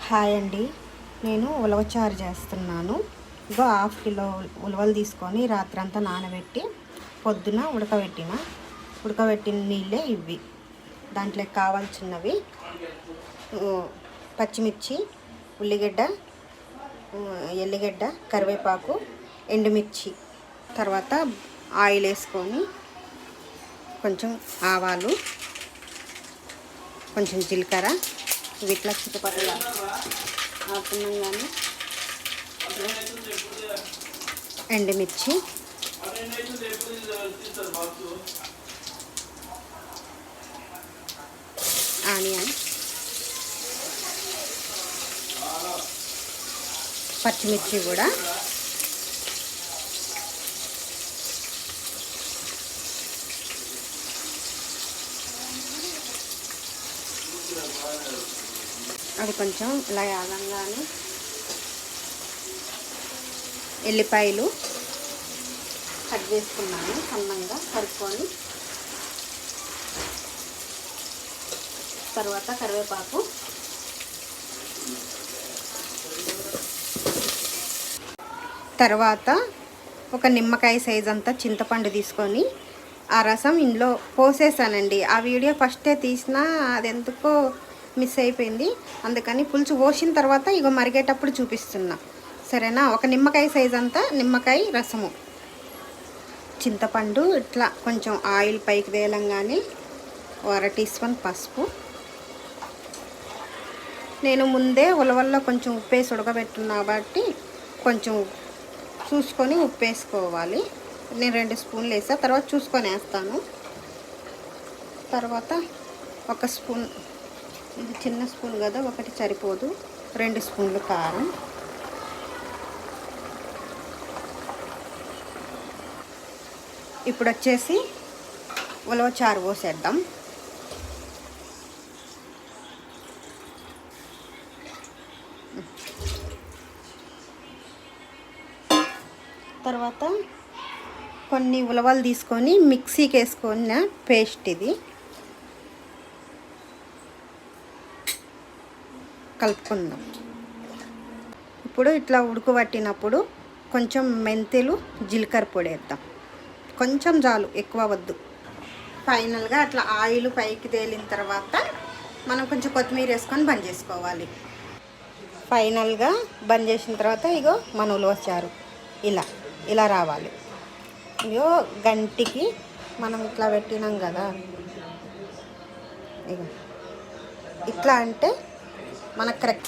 Hi అండి, నేను ఉలవచారు చేస్తున్నాను. ఇగో హాఫ్ కిలో ఉలవలు తీసుకొని రాత్రంతా నానబెట్టి పొద్దున ఉడకబెట్టిన నీళ్ళే ఇవి. దాంట్లోకి కావాల్సినవి పచ్చిమిర్చి, ఉల్లిగడ్డ, ఎల్లిగడ్డ, కరివేపాకు, ఎండుమిర్చి. తర్వాత ఆయిల్ వేసుకొని కొంచెం ఆవాలు, కొంచెం జీలకర్ర వీటిలో చుట్టుపక్కల ఆకున్నాగానే ఎండుమిర్చి, ఆనియన్, పచ్చిమిర్చి కూడా అది కొంచెం ఇలా ఆగంగానే ఎల్లిపాయలు కట్ చేసుకున్నాను, సన్నంగా కలుపుకొని. తర్వాత కరివేపాకు, తర్వాత ఒక నిమ్మకాయ సైజ్ అంతా చింతపండు తీసుకొని ఆ రసం ఇందులో పోసేసానండి. ఆ వీడియో ఫస్టే తీసినా అది ఎందుకో మిస్ అయిపోయింది, అందుకని పులుసు పోసిన తర్వాత ఇగో మరిగేటప్పుడు చూపిస్తున్నా, సరేనా? ఒక నిమ్మకాయ సైజ్ అంతా నిమ్మకాయ రసము, చింతపండు, ఇట్లా కొంచెం ఆయిల్ పైకి తేలంగానే 1/2 టీ స్పూన్ పసుపు. నేను ముందే ఉలవల్లో కొంచెం ఉప్పేసి ఉడకబెట్టున్నా కాబట్టి కొంచెం చూసుకొని ఉప్పు వేసుకోవాలి. నేను 2 స్పూన్లు వేసా, తర్వాత చూసుకొని వేస్తాను. తర్వాత 1 స్పూన్, ఇది చిన్న స్పూన్ కదా, ఒకటి సరిపోదు, 2 స్పూన్లు కారం. ఇప్పుడు వచ్చేసి ఉలవచారు పోసేద్దాం. తర్వాత కొన్ని ఉలవలు తీసుకొని మిక్సీకి వేసుకున్న పేస్ట్ ఇది కలుపుకుందాం. ఇప్పుడు ఇట్లా ఉడకబట్టినప్పుడు కొంచెం మెంతులు, జీలకర్ర పొడి వేద్దాం, కొంచెం చాలు, ఎక్కువ వద్దు. ఫైనల్గా అట్లా ఆయిల్ పైకి తేలిన తర్వాత మనం కొంచెం కొత్తిమీర వేసుకొని బంద్ చేసుకోవాలి. ఫైనల్గా బంద్ చేసిన తర్వాత ఇగో మన ఉలవచారు ఇలా రావాలి. ఇగో గంటికి మనం ఇట్లా పెట్టినాం కదా, ఇగో ఇట్లా అంటే మనకు కరెక్ట్